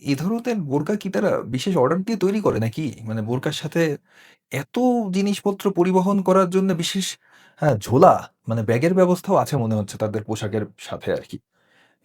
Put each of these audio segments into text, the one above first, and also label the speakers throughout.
Speaker 1: এই ধরনের বোরকা কি তারা বিশেষ অর্ডার দিয়ে তৈরি করে নাকি? মানে বোরকার সাথে এত জিনিসপত্র পরিবহন করার জন্য বিশেষ ঝোলা মানে ব্যাগের ব্যবস্থাও আছে মনে হচ্ছে তাদের পোশাকের সাথে আরকি।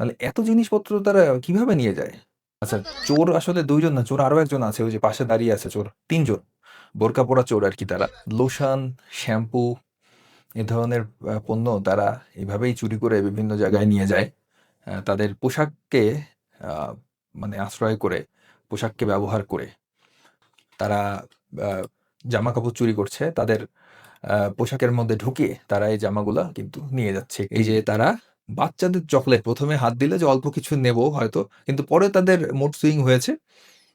Speaker 1: তাহলে এত জিনিসপত্র তারা কিভাবে নিয়ে যায়? আচ্ছা, চোর আসলে ২ জন না, চোর আরো একজন আছে। ওই যে পাশে দাঁড়িয়ে আছে চোর। ৩ জন। বোরকা পরা চোর আরকি তারা। লোশন, শ্যাম্পু এ ধরনের পণ্য তারা এভাবেই চুরি করে বিভিন্ন জায়গায় নিয়ে যায়। তাদের পোশাককে আ মানে আশ্রয় করে, পোশাককে ব্যবহার করে তারা আ জামাকাপড় চুরি করছে। তাদের পোশাকের মধ্যে ঢুকিয়ে তারা এই জামাগুলা কিন্তু নিয়ে যাচ্ছে। এই যে তারা বাচ্চাদের চকলেট ১ম এ হাত দিলে যে অল্প কিছু নেবো হয়তো, কিন্তু পরে তাদের মুড সুইং হয়েছে।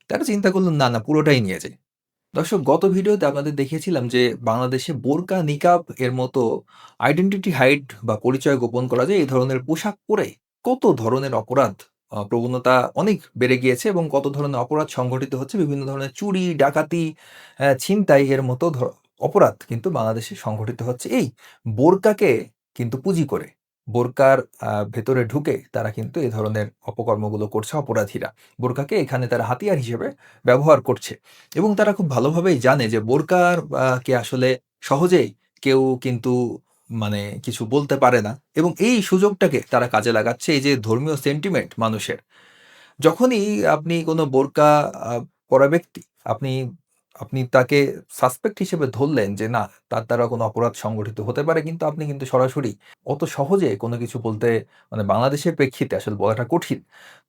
Speaker 1: তারা চিন্তা করল না, না পুরোটাই নিয়ে যাই। দর্শক, গত ভিডিওতে আপনাদের দেখিয়েছিলাম যে বাংলাদেশে বোরকা, নিকাব এর মতো আইডেন্টিটি হাইড বা পরিচয় গোপন করা যায় এই ধরনের পোশাক পরে কত ধরনের অপরাধ প্রবণতা অনেক বেড়ে গিয়েছে এবং কত ধরনের অপরাধ সংঘটিত হচ্ছে। বিভিন্ন ধরনের চুরি, ডাকাতি, ছিনতাই এর মতো অপরাধ কিন্তু বাংলাদেশে সংঘটিত হচ্ছে এই বোরকাকে কিন্তু পুঁজি করে। বোরকার ভেতরে ঢুকে তারা কিন্তু এই ধরনের অপকর্মগুলো করছে অপরাধীরা। বোরকাকে এখানে তারা হাতিয়ার হিসেবে ব্যবহার করছে। এবং তারা খুব ভালোভাবেই জানে যে বোরকার কে আসলে সহজেই কেউ কিন্তু মানে কিছু বলতে পারে না এবং এই সুযোগটাকে তারা কাজে লাগাচ্ছে এই যে ধর্মীয় সেন্টিমেন্ট মানুষের। যখনই আপনি কোনো বোরকা আ পরা ব্যক্তি, আপনি আপনি তাকে সাসপেক্ট হিসেবে ধরলেন যে না, তার দ্বারা কোনো অপরাধ সংগঠিত হতে পারে, কিন্তু আপনি কিন্তু সরাসরি অত সহজে কোনো কিছু বলতে মানে বাংলাদেশের প্রেক্ষিতে আসলে বলাটা কঠিন।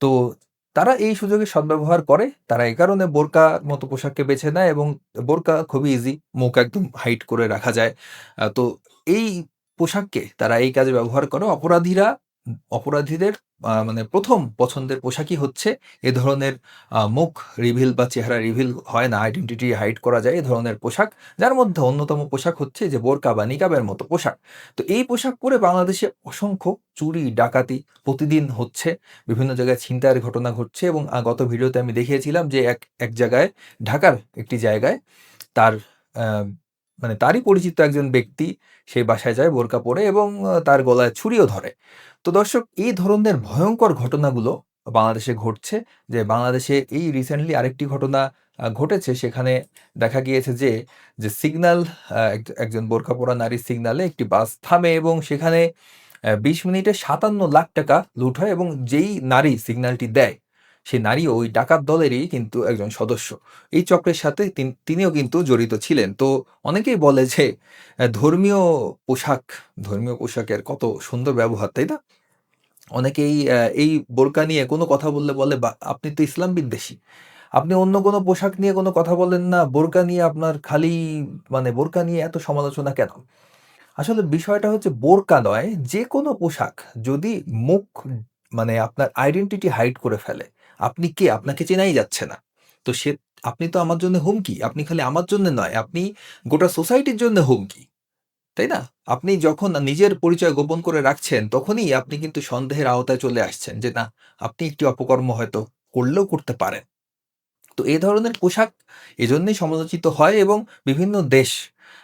Speaker 1: তো তারা এই সুযোগের সদ্ব্যবহার করে। তারা এই কারণে বোরকার মতো পোশাককে বেছে নেয় এবং বোরকা খুবই ইজি, মুখ একদম হাইড করে রাখা যায়। তো এই পোশাককে তারা এই কাজে ব্যবহার করে। অপরাধীদের মানে ১ম পছন্দের পোশাকই হচ্ছে এ ধরনের মুখ রিভিল বা চেহারা রিভিল হয় না, আইডেন্টিটি হাইড করা যায় এ ধরনের পোশাক। যার মধ্যে অন্যতম পোশাক হচ্ছে যে বোরকা বা নিকাবের মতো পোশাক। তো এই পোশাক পরে বাংলাদেশে অসংখ্য চুরি, ডাকাতি প্রতিদিন হচ্ছে। বিভিন্ন জায়গায় ছিনতাইয়ের ঘটনা ঘটছে এবং গত ভিডিওতে আমি দেখিয়েছিলাম যে এক জায়গায়, ঢাকার একটি জায়গায় তার আ মানে তারই পরিচিত একজন ব্যক্তি সেই বাসায় যায় বোরকা পরে এবং তার গলায় ছুরিও ধরে। তো দর্শক, এই ধরনের ভয়ংকর ঘটনাগুলো বাংলাদেশে ঘটছে। যে বাংলাদেশে এই রিসেন্টলি আরেকটি ঘটনা ঘটেছে। সেখানে দেখা গিয়েছে যে সিগন্যাল একজন বোরকা পরা নারীর সিগন্যালে একটি বাস থামে এবং সেখানে ২০ মিনিটে ৳৫৭,০০,০০০ লুট হয় এবং যেই নারী সিগন্যালটি দেয়, সেই নারীও ওই ডাকাত দলেরই কিন্তু একজন সদস্য। এই চক্রের সাথে তিনিও কিন্তু জড়িত ছিলেন। তো অনেকেই বলে যে ধর্মীয় পোশাক, ধর্মীয় পোশাকের কত সুন্দর ব্যবহার, তাই না? অনেকেই এই বোরকা নিয়ে কোনো কথা বললে বলে, "বা আপনি তো ইসলাম বিদ্বেষী। আপনি অন্য কোনো পোশাক নিয়ে কোনো কথা বলেন না। বোরকা নিয়ে আপনার খালি মানে বোরকা নিয়ে এত সমালোচনা কেন?" আসলে বিষয়টা হচ্ছে বোরকা নয়, যেকোনো পোশাক যদি মুখ মানে আপনার আইডেন্টিটি হাইড করে ফেলে, আপনি কে? আপনাকে চেনাই যাচ্ছে না। তো আপনি তো আমার জন্য হুমকি। আপনি খালি আমার জন্য নয়, আপনি গোটা সোসাইটির জন্য হুমকি। তাই না? আপনি যখন নিজের পরিচয় গোপন করে রাখছেন, তখনই আপনি কিন্তু সন্দেহের আওতায় চলে আসছেন যে না, আপনি একটি অপকর্ম হয়তো করলেও করতে পারেন। তো এ ধরনের পোশাক এজন্যই সমালোচিত হয় এবং বিভিন্ন দেশ,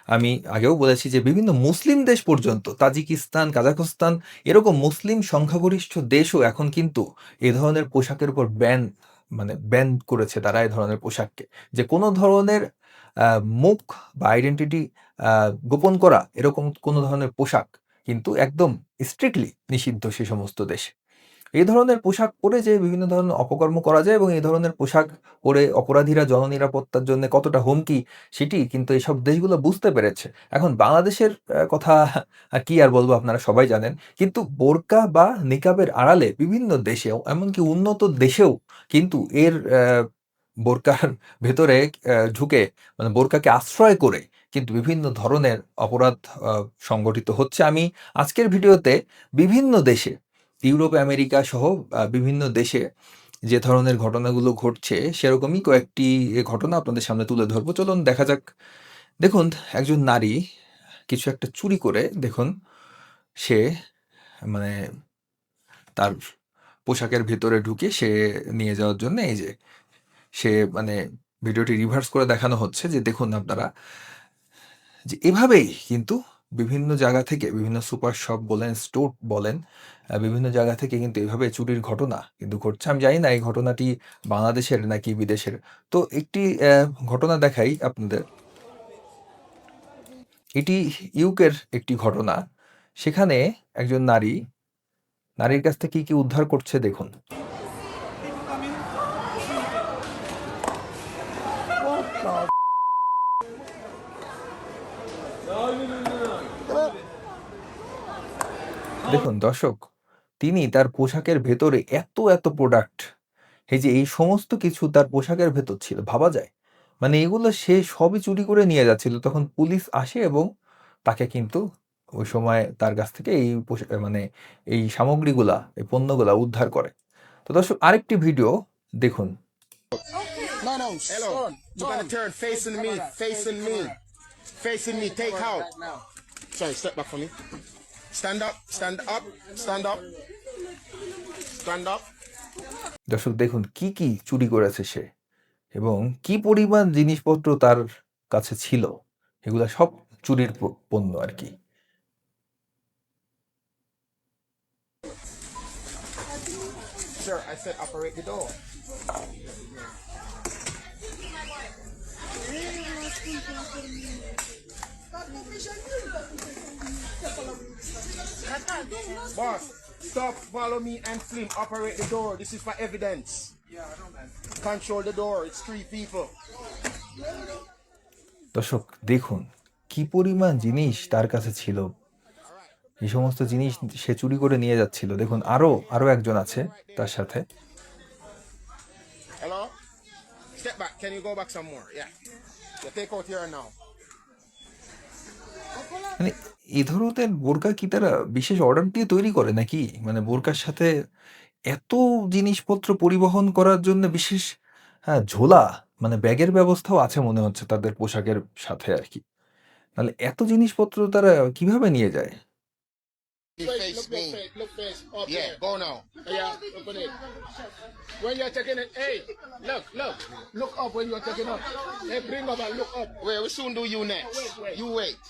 Speaker 1: আমি আগেও বলেছি যে বিভিন্ন মুসলিম দেশ পর্যন্ত তাজিকিস্তান, কাজাখস্তান এরকম মুসলিম সংখ্যাগরিষ্ঠ দেশও এখন কিন্তু এ ধরনের পোশাকের উপর ব্যান করেছে তারা এ ধরনের পোশাককে। যে কোনো ধরনের আ মুখ বা আইডেন্টিটি আ গোপন করা এরকম কোনো ধরনের পোশাক কিন্তু একদম স্ট্রিক্টলি নিষিদ্ধ সে সমস্ত দেশে। এই ধরনের পোশাক পরে যে বিভিন্ন ধরনের অপকর্ম করা যায় এবং এই ধরনের পোশাক পরে অপরাধীরা জননিরাপত্তার জন্য কতটা হুমকি, সেটি কিন্তু এসব দেশগুলো বুঝতে পেরেছে। এখন বাংলাদেশের কথা কি আর বলব, আপনারা সবাই জানেন। কিন্তু বোরকা বা নিকাবের আড়ালে বিভিন্ন দেশেও, এমনকি উন্নত দেশেও কিন্তু এর বোরকার ভেতরে ঢুকে মানে বোরকাকে আশ্রয় করে কিন্তু বিভিন্ন ধরনের অপরাধ আ সংগঠিত হচ্ছে। আমি আজকের ভিডিওতে বিভিন্ন দেশে, ইউরোপ, আমেরিকা সহ বিভিন্ন দেশে যে ধরনের ঘটনাগুলো ঘটছে, সেরকমই কয়েকটি ঘটনা আপনাদের সামনে তুলে ধরবো। চলুন দেখা যাক। দেখুন, একজন নারী কিছু একটা চুরি করে দেখুন, সে মানে তার পোশাকের ভেতরে ঢুকে সে নিয়ে যাওয়ার জন্য এই যে সে মানে ভিডিওটি রিভার্স করে দেখানো হচ্ছে যে দেখুন আপনারা যে এভাবেই কিন্তু বিভিন্ন জায়গা থেকে বিভিন্ন সুপার শপ বলেন, স্টোর বলেন, বিভিন্ন জায়গা থেকে কিন্তু এভাবে চুরির ঘটনা কিন্তু ঘটছে। আমি জানি না এই ঘটনাটি বাংলাদেশের নাকি বিদেশের। তো একটি ঘটনা দেখাই আপনাদের। এটি ইউকের একটি ঘটনা। সেখানে একজন নারীর কাছ থেকে কি উদ্ধার করছে দেখুন। দেখুন দর্শক, তিনি তার পোশাকের ভেতরে এত প্রোডাক্ট, এই সমস্ত কিছু তার পোশাকের ভেতর ছিল। ভাবা যায়? মানে এগুলো সে সবই চুরি করে নিয়ে যাচ্ছিল। তখন পুলিশ আসে এবং তাকে কিন্তু ওই সময় তার কাছ থেকে এই মানে এই সামগ্রীগুলা, এই পণ্যগুলা উদ্ধার করে। তো দর্শক আরেকটি ভিডিও দেখুন।
Speaker 2: No, no. Hello. You're gonna turn facing me, facing me, facing me. Take out. Sorry, step back for me. Stand up, stand up, stand up, stand up.
Speaker 1: দর্শক দেখুন কি চুরি করেছে সে এবং কি পরিমাণ জিনিসপত্র তার কাছে ছিল। এগুলা সব চুরির পণ্য আরকি।
Speaker 2: Sir, I said operate the door. Boss, stop, follow me and film. Operate the door. This is for evidence. Control the door. It's 3 people.
Speaker 1: দর্শক দেখুন কি পরিমাণ জিনিস তার কাছে ছিল। এই সমস্ত জিনিস সে চুরি করে নিয়ে যাচ্ছিল। দেখুন আরো একজন আছে তার সাথে।
Speaker 2: Hello? Step back. Can you go back some more? Yeah. Yeah, take out here now.
Speaker 1: মানে এই ধরনের বোরকা কি তারা বিশেষ অর্ডার দিয়ে তৈরি করে নাকি? মানে বোরকার সাথে এত জিনিসপত্র পরিবহন করার জন্য বিশেষ ঝোলা, মানে ব্যাগের ব্যবস্থাও আছে মনে হচ্ছে তাদের পোশাকের সাথে আরকি। নাহলে এত জিনিসপত্র তারা কিভাবে নিয়ে যায়?
Speaker 2: Face me.
Speaker 3: Look face. Up
Speaker 2: Yeah,
Speaker 3: there.
Speaker 2: go now.
Speaker 3: Yeah, open it. When you're checking it, hey, look up when you're checking up. Hey, bring up and look up.
Speaker 2: Wait, we soon do you next.
Speaker 3: Wait.
Speaker 2: You wait.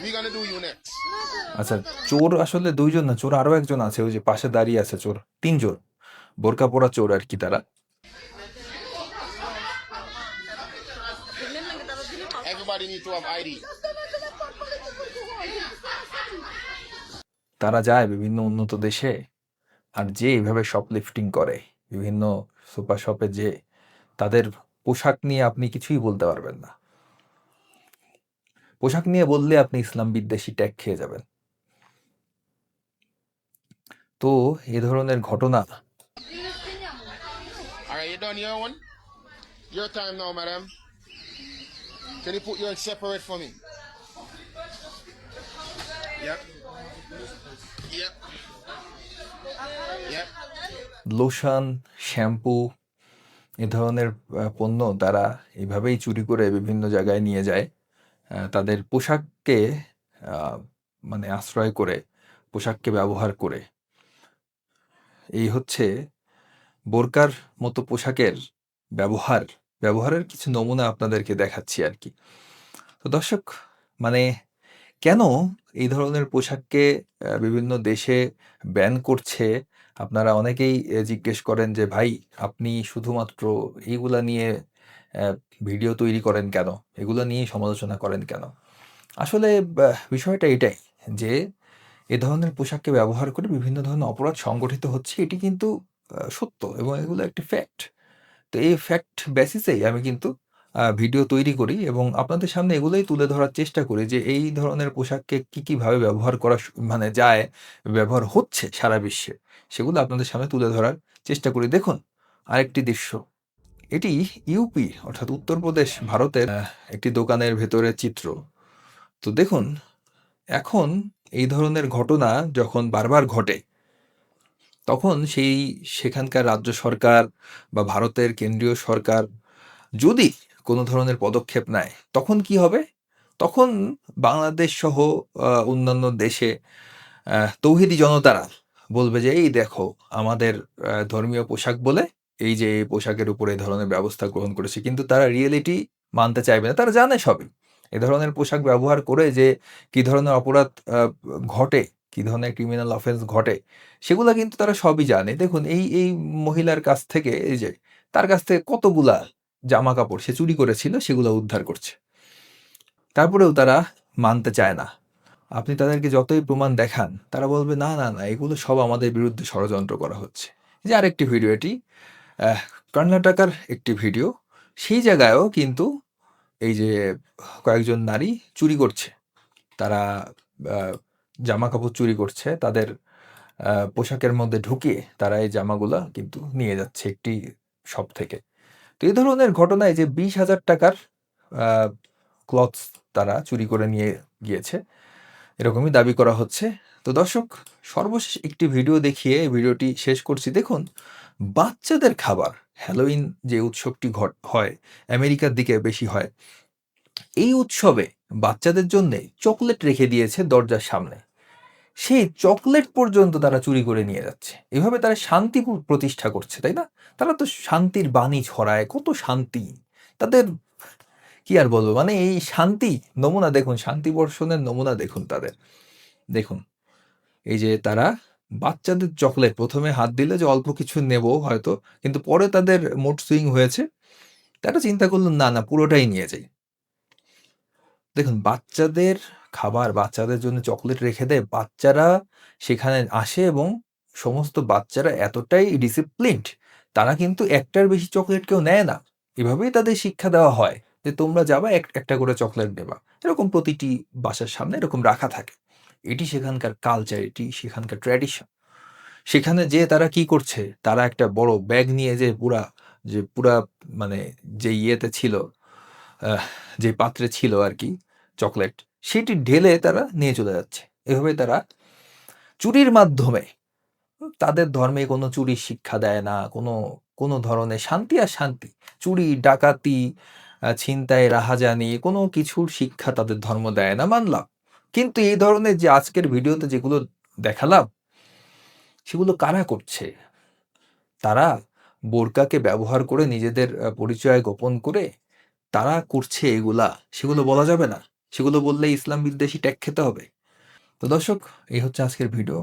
Speaker 2: We're gonna do you next.
Speaker 1: আচ্ছা, চোর আসলে ২ জন না, চোর আরো একজন আছে। ওই যে পাশে দাঁড়িয়ে আছে চোর। ৩ জন। বোরকা পরা চোর আরকি তারা।
Speaker 2: Everybody need to have ID.
Speaker 1: তারা যায় বিভিন্ন উন্নত দেশে আর যেয়ে এভাবে শপলিফটিং করে। বিভিন্ন সুপার শপে যেয়ে তাদের পোশাক নিয়ে আপনি কিছুই বলতে পারবেন না। পোশাক নিয়ে বললে আপনি ইসলাম বিদ্বেষী ট্যাগ খেয়ে যাবেন। তো এ ধরনের ঘটনা।
Speaker 2: Alright, you done your one? Your time now, madam. Can you put yours separate for me? Yep. Yep. Yep.
Speaker 1: Lotion, shampoo এ ধরনের পণ্য তারা এভাবেই চুরি করে বিভিন্ন জায়গায় নিয়ে যায়। তাদের পোশাককে মানে আশ্রয় করে, পোশাককে ব্যবহার করে। এই হচ্ছে বোরকার মতো পোশাকের ব্যবহারের কিছু নমুনা আপনাদেরকে দেখাচ্ছি আরকি। তো দর্শক, মানে কেন এই ধরনের পোশাককে বিভিন্ন দেশে ব্যান করছে? আপনারা অনেকেই জিজ্ঞেস করেন যে, "ভাই, আপনি শুধুমাত্র এইগুলা নিয়ে ভিডিও তৈরি করেন কেন? এগুলো নিয়েই সমালোচনা করেন কেন?" আসলে বিষয়টা এটাই যে, এ ধরনের পোশাককে ব্যবহার করে বিভিন্ন ধরনের অপরাধ সংগঠিত হচ্ছে। এটি কিন্তু সত্য এবং এগুলো একটি ফ্যাক্ট। তো এই ফ্যাক্ট বেসিসেই আমি কিন্তু ভিডিও তৈরি করি এবং আপনাদের সামনে এগুলোই তুলে ধরার চেষ্টা করি যে এই ধরনের পোশাককে কিভাবে ব্যবহার করা মানে যায়, ব্যবহার হচ্ছে সারা বিশ্বে। সেগুলো আপনাদের সামনে তুলে ধরার চেষ্টা করি। দেখুন আরেকটি দৃশ্য। এটি ইউপি অর্থাৎ উত্তরপ্রদেশ ভারতের একটি দোকানের ভেতরের চিত্র। তো দেখুন, এখন এই ধরনের ঘটনা যখন বারবার ঘটে, তখন সেখানকার রাজ্য সরকার বা ভারতের কেন্দ্রীয় সরকার যদি কোনো ধরনের পদক্ষেপ নেয়, তখন কি হবে? তখন বাংলাদেশ সহ অন্যান্য দেশে তৌহিদি জনতারা বলবে যে, "এই দেখো আমাদের ধর্মীয় পোশাক বলে এই যে এই পোশাকের উপরে এই ধরনের ব্যবস্থা গ্রহণ করেছে।" কিন্তু তারা রিয়েলিটি মানতে চাইবে না। তারা জানে সবই। এ ধরনের পোশাক ব্যবহার করে যে কি ধরনের অপরাধ ঘটে, কি ধরনের ক্রিমিনাল অফেন্স ঘটে, সেগুলা কিন্তু তারা সবই জানে। দেখুন এই মহিলার কাছ থেকে এই যে তার কাছ থেকে কতগুলা জামাকাপড় সে চুরি করেছিল সেগুলা উদ্ধার করছে। তারপরেও তারা মানতে চায় না। আপনি তাদেরকে যতই প্রমাণ দেখান, তারা বলবে, "না, না, না, এগুলো সব আমাদের বিরুদ্ধে ষড়যন্ত্র করা হচ্ছে।" এই যে আরেকটি ভিডিও এটি কর্ণাটকার একটি ভিডিও। সেই জায়গায়ও কিন্তু এই যে কয়েকজন নারী চুরি করছে। তারা আ জামাকাপড় চুরি করছে। তাদের পোশাকের মধ্যে ঢুকিয়ে তারা এই জামাগুলা কিন্তু নিয়ে যাচ্ছে একটি শপ থেকে। তো এই ধরনের ঘটনায় যে ৳২০,০০০ আ ক্লথস তারা চুরি করে নিয়ে গিয়েছে। এরকমই দাবি করা হচ্ছে। তো দর্শক, সর্বশেষ একটি ভিডিও দেখিয়ে এই ভিডিওটি শেষ করছি। দেখুন, বাচ্চাদের খাবার, হ্যালোইন যে উৎসবটি হয়, আমেরিকার দিকে বেশি হয়। এই উৎসবে বাচ্চাদের জন্যে চকোলেট রেখে দিয়েছে দরজার সামনে। সেই চকোলেট পর্যন্ত তারা চুরি করে নিয়ে যাচ্ছে। এভাবে তারা শান্তি প্রতিষ্ঠা করছে, তাই না? তারা তো শান্তির বাণী ছড়ায়, কত শান্তি। তাদের কি আর বলবো? মানে এই শান্তি নমুনা দেখুন, শান্তি বর্ষণের নমুনা দেখুন তাদের। দেখুন, এই যে তারা বাচ্চাদের চকোলেট ১ম এ হাত দিলে যে অল্প কিছু নেবো হয়তো, কিন্তু পরে তাদের মুড সুইং হয়েছে। তারা চিন্তা করল, "না, না, পুরোটাই নিয়ে যাই।" দেখুন, বাচ্চাদের খাবার, বাচ্চাদের জন্য চকোলেট রেখে দেয়। বাচ্চারা সেখানে আসে এবং সমস্ত বাচ্চারা এতটাই ডিসিপ্লিনড, তারা কিন্তু একটার বেশি চকোলেট কেউ নেয় না। এভাবেই তাদের শিক্ষা দেওয়া হয় যে, "তোমরা যাবা একটা করে চকোলেট নেবা।" এরকম প্রতিটি বাসার সামনে এরকম রাখা থাকে। এটি সেখানকার কালচার, এটি সেখানকার ট্র্যাডিশন। সেখানে যেয়ে তারা কি করছে? তারা একটা বড় ব্যাগ নিয়ে যে পুরা মানে যে ইয়েতে ছিল, আহ যে পাত্রে ছিল আরকি চকোলেট, সেটি ঢেলে তারা নিয়ে চলে যাচ্ছে। এভাবে তারা চুরির মাধ্যমে, তাদের ধর্মে কোনো চুরির শিক্ষা দেয় না। কোনো ধরনের শান্তি আর শান্তি। চুরি, ডাকাতি, ছিনতাই, রাহাজানি কোনো কিছুর শিক্ষা তাদের ধর্ম দেয় না, মানলাম। কিন্তু এই ধরনের যে আজকের ভিডিওতে যেগুলো দেখালাম, সেগুলো কারা করছে? তারা বোরকাকে ব্যবহার করে নিজেদের পরিচয় গোপন করে তারা করছে এগুলা। সেগুলো বলা যাবে না। সেগুলো বললে ইসলাম বিদ্বেষী ট্যাগ খেতে হবে। তো দর্শক, এই হচ্ছে আজকের ভিডিও।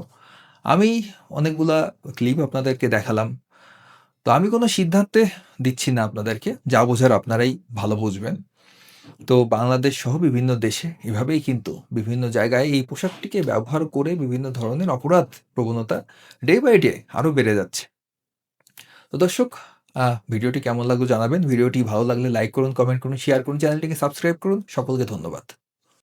Speaker 1: আমি অনেকগুলা ক্লিপ আপনাদেরকে দেখালাম। তো আমি কোনো সিদ্ধান্তে দিচ্ছি না আপনাদেরকে। যা বোঝার আপনারাই ভালো বুঝবেন। তো বাংলাদেশ সহ বিভিন্ন দেশে এভাবেই কিন্তু বিভিন্ন জায়গায় এই পোশাকটিকে ব্যবহার করে বিভিন্ন ধরনের অপরাধ প্রবণতা ডে বাই ডে আরো বেড়ে যাচ্ছে। তো দর্শক, ভিডিওটি কেমন লাগলো জানাবেন। ভিডিওটি ভালো লাগলে লাইক করুন, কমেন্ট করুন, শেয়ার করুন, চ্যানেলটিকে সাবস্ক্রাইব করুন। সকলকে ধন্যবাদ।